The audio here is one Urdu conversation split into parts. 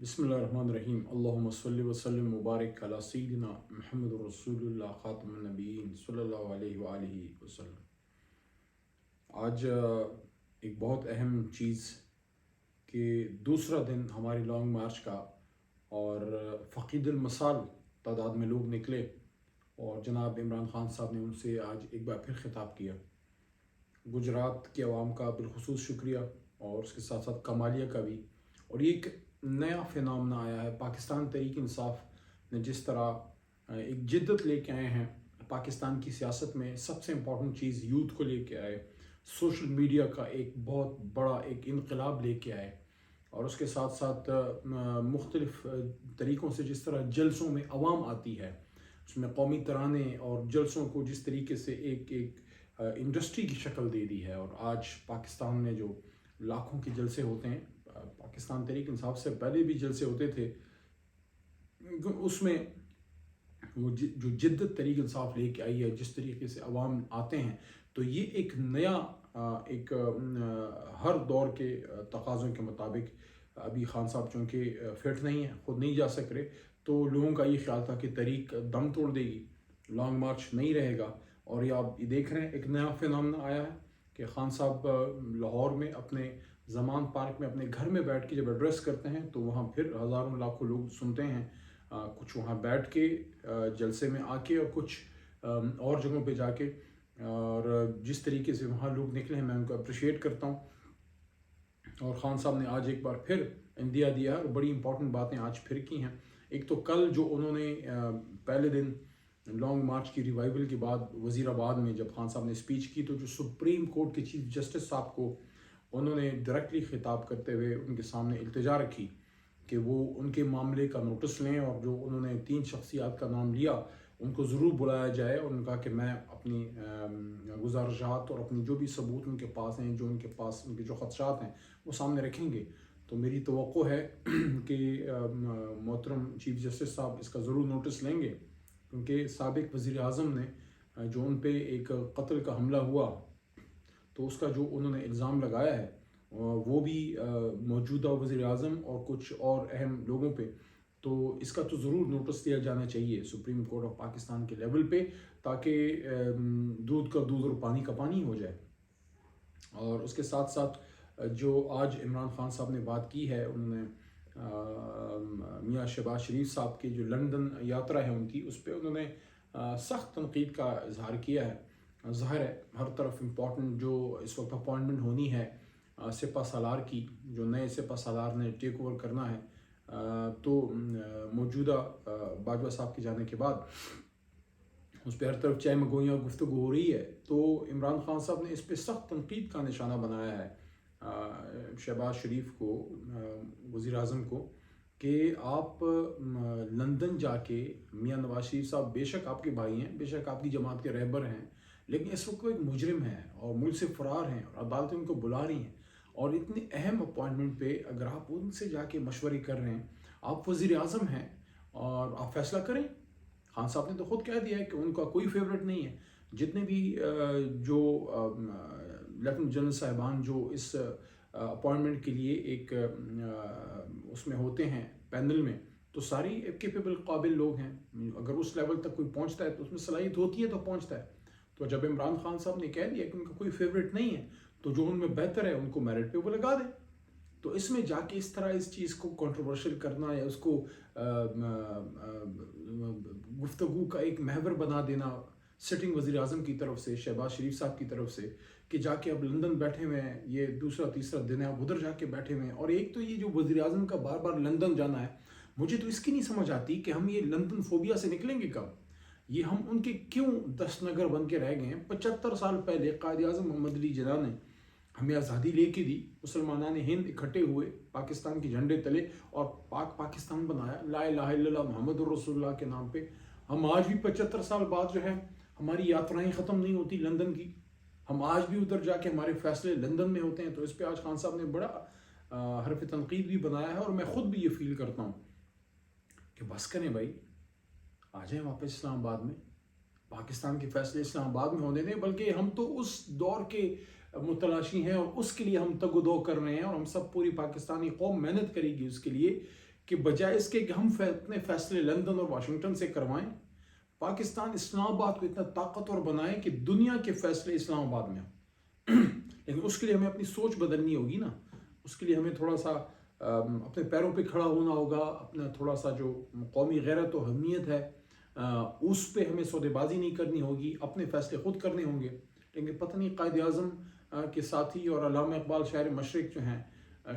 بسم اللہ الرحمن الرحیم اللہم صلی وسلم مبارک علی سیدنا محمد رسول اللہ خاتم النبیین صلی اللہ علیہ وآلہ وسلم۔ آج ایک بہت اہم چیز کہ دوسرا دن ہماری لانگ مارچ کا اور فقید المثال تعداد میں لوگ نکلے اور جناب عمران خان صاحب نے ان سے آج ایک بار پھر خطاب کیا۔ گجرات کے عوام کا بالخصوص شکریہ اور اس کے ساتھ ساتھ کمالیہ کا بھی۔ اور یہ ایک نیا فینامنا آیا ہے، پاکستان تحریک انصاف نے جس طرح ایک جدت لے کے آئے ہیں پاکستان کی سیاست میں۔ سب سے امپورٹنٹ چیز یوتھ کو لے کے آئے، سوشل میڈیا کا ایک بہت بڑا ایک انقلاب لے کے آئے، اور اس کے ساتھ ساتھ مختلف طریقوں سے جس طرح جلسوں میں عوام آتی ہے، اس میں قومی ترانے اور جلسوں کو جس طریقے سے ایک انڈسٹری کی شکل دے دی ہے۔ اور آج پاکستان میں جو لاکھوں کے جلسے ہوتے ہیں، پاکستان تحریک انصاف سے پہلے بھی جلسے ہوتے تھے، اس میں وہ جو جدت تحریک انصاف لے کے آئی ہے، جس طریقے سے عوام آتے ہیں، تو یہ ایک نیا ایک ہر دور کے تقاضوں کے مطابق ابھی خان صاحب چونکہ فٹ نہیں ہیں، خود نہیں جا سک رہے، تو لوگوں کا یہ خیال تھا کہ تحریک دم توڑ دے گی، لانگ مارچ نہیں رہے گا۔ اور یہ آپ دیکھ رہے ہیں ایک نیا فینامنا آیا ہے کہ خان صاحب لاہور میں اپنے زمان پارک میں اپنے گھر میں بیٹھ کے جب ایڈریس کرتے ہیں تو وہاں پھر ہزاروں لاکھوں لوگ سنتے ہیں، کچھ وہاں بیٹھ کے جلسے میں آ کے اور کچھ اور جگہوں پہ جا کے، اور جس طریقے سے وہاں لوگ نکلے ہیں میں ان کو اپریشیٹ کرتا ہوں۔ اور خان صاحب نے آج ایک بار پھر اندیا دیا ہے اور بڑی امپورٹنٹ باتیں آج پھر کی ہیں۔ ایک تو کل جو انہوں نے پہلے دن لانگ مارچ کی ریوائول کے بعد وزیر آباد میں جب خان صاحب نے اسپیچ کی، تو جو سپریم کورٹ کے چیف جسٹس صاحب کو انہوں نے ڈائریکٹلی خطاب کرتے ہوئے ان کے سامنے التجا رکھی کہ وہ ان کے معاملے کا نوٹس لیں، اور جو انہوں نے 3 شخصیات کا نام لیا ان کو ضرور بلایا جائے، اور ان کا کہ میں اپنی گزارشات اور اپنی جو بھی ثبوت ان کے پاس ہیں، جو ان کے پاس ان کے جو خدشات ہیں وہ سامنے رکھیں گے۔ تو میری توقع ہے کہ محترم چیف جسٹس صاحب اس کا ضرور نوٹس لیں گے، کیونکہ سابق وزیر اعظم نے جو ان پہ ایک قتل کا حملہ ہوا، تو اس کا جو انہوں نے الزام لگایا ہے وہ بھی موجودہ وزیر اعظم اور کچھ اور اہم لوگوں پہ، تو اس کا تو ضرور نوٹس دیا جانا چاہیے سپریم کورٹ آف پاکستان کے لیول پہ، تاکہ دودھ کا دودھ اور پانی کا پانی ہو جائے۔ اور اس کے ساتھ ساتھ جو آج عمران خان صاحب نے بات کی ہے، انہوں نے میاں شہباز شریف صاحب کی جو لندن یاترا ہے ان کی، اس پہ انہوں نے سخت تنقید کا اظہار کیا ہے۔ ظاہر ہے ہر طرف امپورٹنٹ جو اس وقت اپوائنٹمنٹ ہونی ہے سپہ سالار کی، جو نئے سپہ سالار نے ٹیک اوور کرنا ہے، تو موجودہ باجوہ صاحب کے جانے کے بعد اس پہ ہر طرف چائے مگوئیاں گفتگو ہو رہی ہے، تو عمران خان صاحب نے اس پہ سخت تنقید کا نشانہ بنایا ہے شہباز شریف کو، وزیر اعظم کو، کہ آپ لندن جا کے میاں نواز شریف صاحب بے شک آپ کے بھائی ہیں، بے شک آپ کی جماعت کے رہبر ہیں، لیکن اس وقت وہ ایک مجرم ہیں اور ملک سے فرار ہیں اور عدالتیں ان کو بلا رہی ہیں، اور اتنے اہم اپوائنٹمنٹ پہ اگر آپ ان سے جا کے مشورے کر رہے ہیں، آپ وزیر اعظم ہیں اور آپ فیصلہ کریں۔ خان صاحب نے تو خود کہہ دیا ہے کہ ان کا کوئی فیورٹ نہیں ہے، جتنے بھی جو لیفٹنٹ جنرل صاحبان جو اس اپوائنٹمنٹ کے لیے ایک اس میں ہوتے ہیں پینل میں، تو ساری کیپیبل قابل لوگ ہیں، اگر اس لیول تک کوئی پہنچتا ہے تو اس میں صلاحیت ہوتی ہے تو پہنچتا ہے۔ تو جب عمران خان صاحب نے کہہ دیا کہ ان کا کوئی فیورٹ نہیں ہے، تو جو ان میں بہتر ہے ان کو میرٹ پہ وہ لگا دیں۔ تو اس میں جا کے اس طرح اس چیز کو کنٹروورشل کرنا یا اس کو گفتگو کا ایک محور بنا دینا سٹنگ وزیر اعظم کی طرف سے، شہباز شریف صاحب کی طرف سے، کہ جا کے اب لندن بیٹھے ہوئے ہیں، یہ دوسرا تیسرا دن ہے، اب ادھر جا کے بیٹھے ہوئے ہیں۔ اور ایک تو یہ جو وزیر اعظم کا بار بار لندن جانا ہے، مجھے تو اس کی نہیں سمجھ آتی کہ ہم یہ لندن فوبیا سے نکلیں گے کب؟ یہ ہم ان کے کیوں دست نگر بن کے رہ گئے ہیں؟ 75 سال پہلے قائد اعظم محمد علی جناح نے ہمیں آزادی لے کے دی، مسلمانان ہند اکٹھے ہوئے پاکستان کے جھنڈے تلے اور پاکستان بنایا، لا الہ الا اللہ محمد الرسول اللہ کے نام پہ۔ ہم آج بھی 75 سال بعد جو ہے ہماری یاترائیں ختم نہیں ہوتی لندن کی، ہم آج بھی ادھر جا کے ہمارے فیصلے لندن میں ہوتے ہیں۔ تو اس پہ آج خان صاحب نے بڑا حرف تنقید بھی بنایا ہے، اور میں خود بھی یہ فیل کرتا ہوں کہ بس کریں بھائی، آ جائیں واپس اسلام آباد میں، پاکستان کے فیصلے اسلام آباد میں ہونے دیں، بلکہ ہم تو اس دور کے متلاشی ہیں اور اس کے لیے ہم تگ و دو کر رہے ہیں، اور ہم سب پوری پاکستانی قوم محنت کرے گی اس کے لیے کہ بجائے اس کے کہ ہم اپنے فیصلے لندن اور واشنگٹن سے کروائیں، پاکستان اسلام آباد کو اتنا طاقتور بنائے کہ دنیا کے فیصلے اسلام آباد میں ہوں۔ لیکن اس کے لیے ہمیں اپنی سوچ بدلنی ہوگی نا، اس کے لیے ہمیں تھوڑا سا اپنے پیروں پہ کھڑا ہونا ہوگا، اپنا تھوڑا سا جو قومی غیرت و اہمیت ہے اس پہ ہمیں سودے بازی نہیں کرنی ہوگی، اپنے فیصلے خود کرنے ہوں گے۔ لیکن پتہ نہیں قائد اعظم کے ساتھی اور علامہ اقبال شاعر مشرق جو ہیں،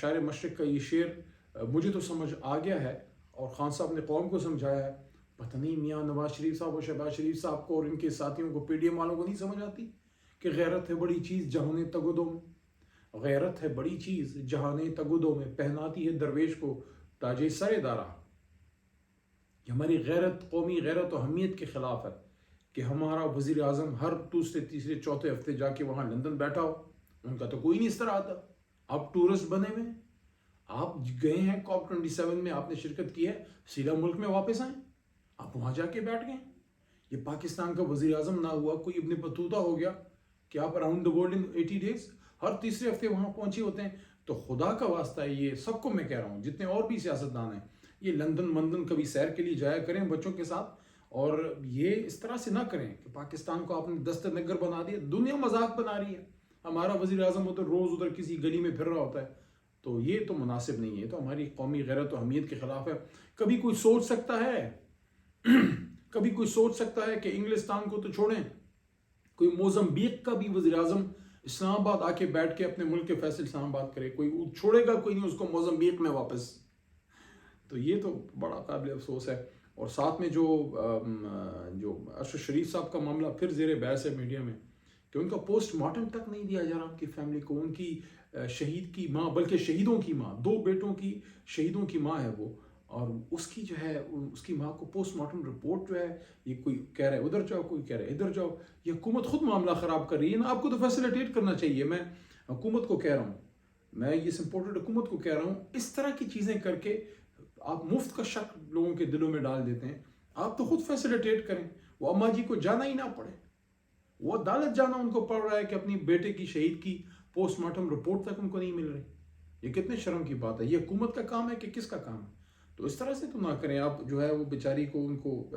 شاعر مشرق کا یہ شعر مجھے تو سمجھ آ گیا ہے اور خان صاحب نے قوم کو سمجھایا ہے، پتہ نہیں میاں نواز شریف صاحب اور شہباز شریف صاحب کو اور ان کے ساتھیوں کو، پی ڈی ایم والوں کو نہیں سمجھ آتی کہ غیرت ہے بڑی چیز جہاں تگدوں میں، غیرت ہے بڑی چیز جہاں تگدوں میں، پہناتی ہے درویش کو تاج سر دارا۔ یہ ہماری غیرت، قومی غیرت و اہمیت کے خلاف ہے کہ ہمارا وزیر اعظم ہر دوسرے تیسرے چوتھے ہفتے جا کے وہاں لندن بیٹھا ہو۔ ان کا تو کوئی نہیں اس طرح آتا۔ آپ ٹورسٹ بنے ہوئے ہیں، آپ گئے ہیں COP 27 میں، آپ نے شرکت کی ہے، سیدھا ملک میں واپس آئیں، آپ وہاں جا کے بیٹھ گئے۔ یہ پاکستان کا وزیر اعظم نہ ہوا، کوئی ابن بطوطہ ہو گیا کہ آپ around the world in 80 days ہر تیسرے ہفتے وہاں پہنچے ہوتے ہیں۔ تو خدا کا واسطہ ہے، یہ سب کو میں کہہ رہا ہوں، جتنے اور بھی سیاستدان ہیں، یہ لندن کبھی سیر کے لیے جایا کریں بچوں کے ساتھ، اور یہ اس طرح سے نہ کریں کہ پاکستان کو آپ نے دست نگر بنا دیا۔ دنیا مذاق بنا رہی ہے، ہمارا وزیر اعظم تو روز ادھر کسی گلی میں پھر رہا ہوتا ہے، تو یہ تو مناسب نہیں ہے، تو ہماری قومی غیرت و اہمیت کے خلاف ہے۔ کبھی کوئی سوچ سکتا ہے کبھی کوئی سوچ سکتا ہے کہ انگلستان کو تو چھوڑیں، کوئی موزمبیق کا بھی وزیر اعظم اسلام آباد آ کے بیٹھ کے اپنے ملک کے فیصلے اسلام آباد کرے، کوئی چھوڑے گا کوئی نہیں اس کو موزمبیق میں واپس؟ تو یہ تو بڑا قابل افسوس ہے۔ اور ساتھ میں جو ارشد شریف صاحب کا معاملہ پھر زیر بحث ہے میڈیا میں، کہ ان کا پوسٹ مارٹم تک نہیں دیا جا رہا ان کی فیملی کو، ان کی شہید کی ماں، بلکہ شہیدوں کی ماں، 2 بیٹوں کی شہیدوں کی ماں ہے وہ، اور اس کی جو ہے اس کی ماں کو پوسٹ مارٹم رپورٹ جو ہے، یہ کوئی کہہ رہا ہے ادھر جاؤ، کوئی کہہ رہا ہے ادھر جاؤ، یہ حکومت خود معاملہ خراب کر رہی ہے نا۔ آپ کو تو فیسیلیٹیٹ کرنا چاہیے، میں حکومت کو کہہ رہا ہوں، میں یہ سپورٹڈ حکومت کو کہہ رہا ہوں، اس طرح کی چیزیں کر کے آپ مفت کا شک لوگوں کے دلوں میں ڈال دیتے ہیں۔ آپ تو خود فیسیلیٹیٹ کریں، وہ اماں جی کو جانا ہی نہ پڑے، وہ عدالت جانا ان کو پڑ رہا ہے کہ اپنی بیٹے کی شہید کی پوسٹ مارٹم رپورٹ تک ان کو نہیں مل رہی۔ یہ کتنے شرم کی بات ہے، یہ حکومت کا کام ہے کہ کس کا کام ہے؟ تو اس طرح سے تو نہ کریں آپ، جو ہے وہ بیچاری کو، ان کو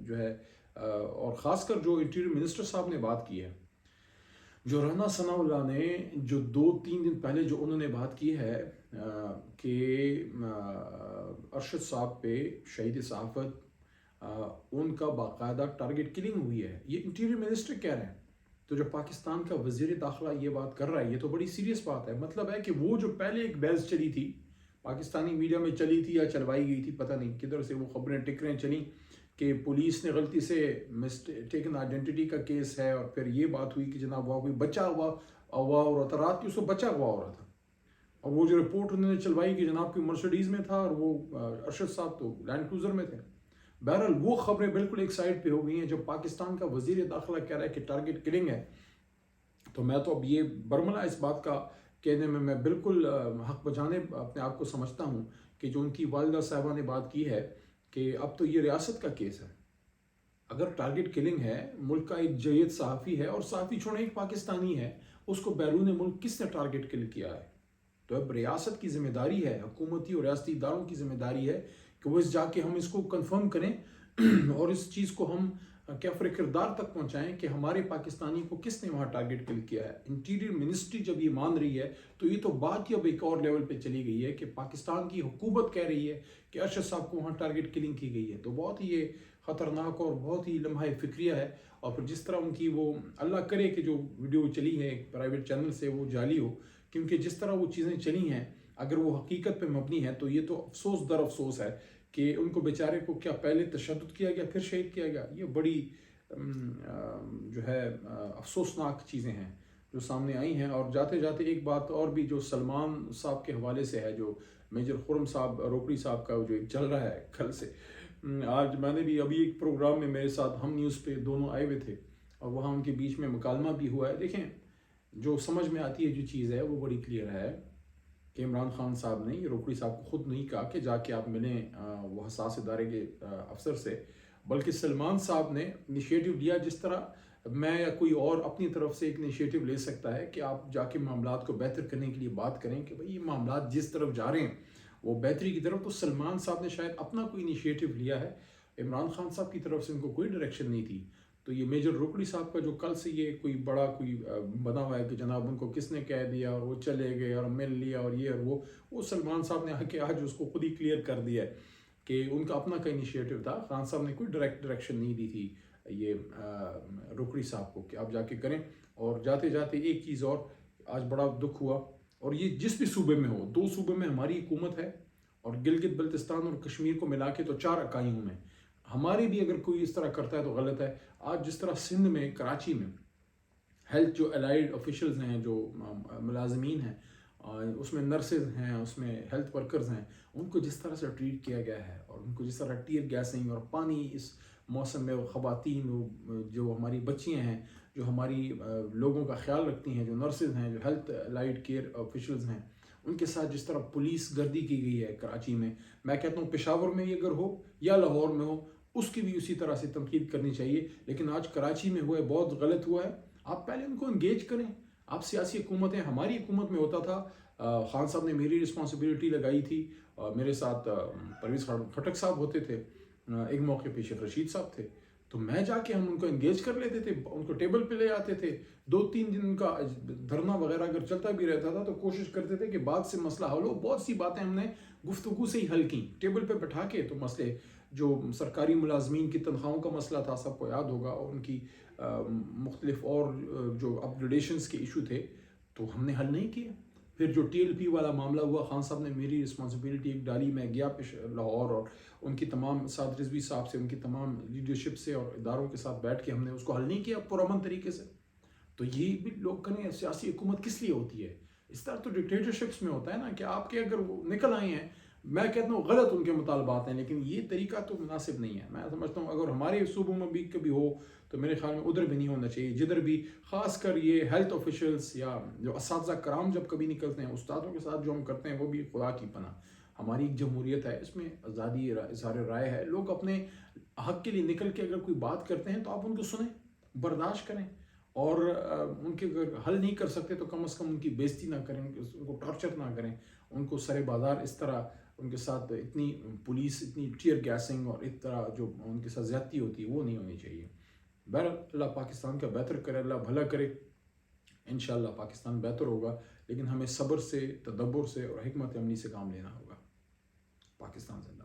جو ہے، اور خاص کر جو انٹیریئر منسٹر صاحب نے بات کی ہے، جو رانا ثناء اللہ نے جو 2-3 دن پہلے جو انہوں نے بات کی ہے کہ ارشد صاحب پہ شہید صحافت ان کا باقاعدہ ٹارگٹ کلنگ ہوئی ہے، یہ انٹیریئر منسٹر کہہ رہے ہیں۔ تو جو پاکستان کا وزیر داخلہ یہ بات کر رہا ہے، یہ تو بڑی سیریس بات ہے۔ مطلب ہے کہ وہ جو پہلے ایک بحث چلی تھی، پاکستانی میڈیا میں چلی تھی یا چلوائی گئی تھی، پتہ نہیں کدھر سے وہ خبریں ٹکریں چلیں کہ پولیس نے غلطی سے مسٹیکن آئیڈینٹی کا کیس ہے، اور پھر یہ بات ہوئی کہ جناب وہاں کوئی بچہ ہوا ہو رہا تھا، رات کی اس کو بچہ ہوا ہو رہا تھا، اور وہ جو رپورٹ انہوں نے چلوائی کہ جناب کوئی مرسڈیز میں تھا اور وہ ارشد صاحب تو لینڈ کروزر میں تھے۔ بہرحال وہ خبریں بالکل ایک سائڈ پہ ہو گئی ہیں۔ جب پاکستان کا وزیر داخلہ کہہ رہا ہے کہ ٹارگٹ کلنگ ہے، تو میں تو اب یہ برملا اس بات کا کہنے میں بالکل حق بجانب اپنے آپ کو سمجھتا ہوں کہ جو ان کی والدہ صاحبہ نے بات کی ہے کہ اب تو یہ ریاست کا کیس ہے۔ اگر ٹارگٹ کلنگ ہے، ملک کا ایک جید صحافی ہے، اور صحافی چھوڑیں ایک پاکستانی ہے، اس کو بیرون ملک کس نے ٹارگٹ کل کیا ہے؟ تو اب ریاست کی ذمہ داری ہے، حکومتی اور ریاستی اداروں کی ذمہ داری ہے کہ وہ جا کے ہم اس کو کنفرم کریں اور اس چیز کو ہم کیفر کردار تک پہنچائیں کہ ہمارے پاکستانی کو کس نے وہاں ٹارگٹ کل کیا ہے۔ انٹیریئر منسٹری جب یہ مان رہی ہے تو یہ تو بات ہی اب ایک اور لیول پہ چلی گئی ہے کہ پاکستان کی حکومت کہہ رہی ہے کہ ارشد صاحب کو وہاں ٹارگٹ کلنگ کی گئی ہے۔ تو بہت ہی یہ خطرناک اور بہت ہی لمحہ فکریہ ہے، اور پھر جس طرح ان کی وہ، اللہ کرے کہ جو ویڈیو چلی ہے پرائیویٹ چینل سے وہ جعلی ہو، کیونکہ جس طرح وہ چیزیں چلی ہیں اگر وہ حقیقت پہ مبنی ہے تو یہ تو افسوس در افسوس ہے کہ ان کو بیچارے کو کیا پہلے تشدد کیا گیا پھر شہید کیا گیا۔ یہ بڑی جو ہے افسوسناک چیزیں ہیں جو سامنے آئی ہیں۔ اور جاتے جاتے ایک بات اور بھی جو سلمان صاحب کے حوالے سے ہے، جو میجر خرم صاحب روکڑی صاحب کا جو چل رہا ہے کل سے، آج میں نے بھی ابھی ایک پروگرام میں میرے ساتھ ہم نیوز پہ دونوں آئے ہوئے تھے اور وہاں ان کے بیچ میں مکالمہ بھی ہوا ہے۔ دیکھیں جو سمجھ میں آتی ہے جو چیز ہے وہ بڑی کلیئر ہے کہ عمران خان صاحب نے یہ روکڑی صاحب کو خود نہیں کہا کہ جا کے آپ ملیں وہ حساس ادارے کے افسر سے، بلکہ سلمان صاحب نے انیشیٹو لیا، جس طرح میں یا کوئی اور اپنی طرف سے ایک انیشیٹو لے سکتا ہے کہ آپ جا کے معاملات کو بہتر کرنے کے لیے بات کریں کہ بھئی یہ معاملات جس طرف جا رہے ہیں وہ بہتری کی طرف. تو سلمان صاحب نے شاید اپنا کوئی انیشیٹو لیا ہے, عمران خان صاحب کی طرف سے ان کو کوئی ڈائریکشن نہیں تھی. تو یہ میجر روکڑی صاحب کا جو کل سے یہ کوئی بڑا کوئی بنا ہوا ہے کہ جناب ان کو کس نے کہہ دیا اور وہ چلے گئے اور مل لیا اور یہ اور وہ سلمان صاحب نے آ کے آج اس کو خود ہی کلیئر کر دیا ہے کہ ان کا اپنا کا انیشیٹو تھا. خان صاحب نے کوئی ڈائریکشن نہیں دی تھی یہ روکڑی صاحب کو کہ آپ جا کے کریں. اور جاتے جاتے ایک چیز اور, آج بڑا دکھ ہوا, اور یہ جس بھی صوبے میں ہو, 2 صوبے میں ہماری حکومت ہے اور گلگت بلتستان اور کشمیر کو ملا کے تو 4 اکائیوں میں ہماری بھی اگر کوئی اس طرح کرتا ہے تو غلط ہے. آج جس طرح سندھ میں کراچی میں ہیلتھ جو الائیڈ آفیشلز ہیں, جو ملازمین ہیں, اس میں نرسز ہیں, اس میں ہیلتھ ورکرز ہیں, ان کو جس طرح سے ٹریٹ کیا گیا ہے اور ان کو جس طرح ٹیئر گیسنگ اور پانی اس موسم میں, وہ خواتین جو ہماری بچیاں ہیں جو ہماری لوگوں کا خیال رکھتی ہیں, جو نرسز ہیں, جو ہیلتھ الائیڈ کیئر آفیشلز ہیں, ان کے ساتھ جس طرح پولیس گردی کی گئی ہے کراچی میں کہتا ہوں پشاور میں یہ اگر ہو یا لاہور میں ہو, اس کی بھی اسی طرح سے تنقید کرنی چاہیے. لیکن آج کراچی میں ہوا ہے, بہت غلط ہوا ہے. آپ پہلے ان کو انگیج کریں. آپ سیاسی حکومتیں, ہماری حکومت میں ہوتا تھا, خان صاحب نے میری رسپانسبلٹی لگائی تھی, میرے ساتھ پرویز خٹک صاحب ہوتے تھے, ایک موقع پہ شیخ رشید صاحب تھے, تو میں جا کے ہم ان کو انگیج کر لیتے تھے, ان کو ٹیبل پہ لے آتے تھے. 2-3 دن ان کا دھرنا وغیرہ اگر چلتا بھی رہتا تھا تو کوشش کرتے تھے کہ بعد سے مسئلہ حل ہو. بہت سی باتیں ہم نے گفتگو سے ہی حل کی, ٹیبل پہ بٹھا کے. تو مسئلے جو سرکاری ملازمین کی تنخواہوں کا مسئلہ تھا, سب کو یاد ہوگا, اور ان کی مختلف اور جو اپ گریڈیشنز کے ایشو تھے, تو ہم نے حل نہیں کیا. پھر جو ٹی ایل پی والا معاملہ ہوا, خان صاحب نے میری رسپانسبلٹی ایک ڈالی, میں گیا لاہور اور ان کی تمام سعد رضوی صاحب سے, ان کی تمام لیڈرشپ سے اور اداروں کے ساتھ بیٹھ کے ہم نے اس کو حل نہیں کیا پرامن طریقے سے. تو یہ بھی لوگ کریں, سیاسی حکومت کس لیے ہوتی ہے؟ اس طرح تو ڈکٹیٹرشپس میں ہوتا ہے نا کہ آپ کے اگر وہ نکل آئے ہیں, میں کہتا ہوں غلط ان کے مطالبات ہیں, لیکن یہ طریقہ تو مناسب نہیں ہے. میں سمجھتا ہوں اگر ہمارے صوبوں میں بھی کبھی ہو تو میرے خیال میں ادھر بھی نہیں ہونا چاہیے, جدھر بھی خاص کر یہ ہیلتھ آفیشلس یا جو اساتذہ کرام جب کبھی نکلتے ہیں, استادوں کے ساتھ جو ہم کرتے ہیں وہ بھی خدا کی پناہ. ہماری ایک جمہوریت ہے, اس میں آزادی اظہار رائے ہے, لوگ اپنے حق کے لیے نکل کے اگر کوئی بات کرتے ہیں تو آپ ان کو سنیں, برداشت کریں, اور ان کے اگر حل نہیں کر سکتے تو کم از کم ان کی بےزتی نہ کریں, ان کو ٹارچر نہ کریں, ان کو سر بازار اس طرح ان کے ساتھ اتنی پولیس, اتنی ٹیئر گیسنگ اور اس طرح جو ان کے ساتھ زیادتی ہوتی ہے وہ نہیں ہونی چاہیے. بہرحال اللہ پاکستان کا بہتر کرے, اللہ بھلا کرے, انشاءاللہ پاکستان بہتر ہوگا. لیکن ہمیں صبر سے, تدبر سے اور حکمت عملی سے کام لینا ہوگا. پاکستان زندہ.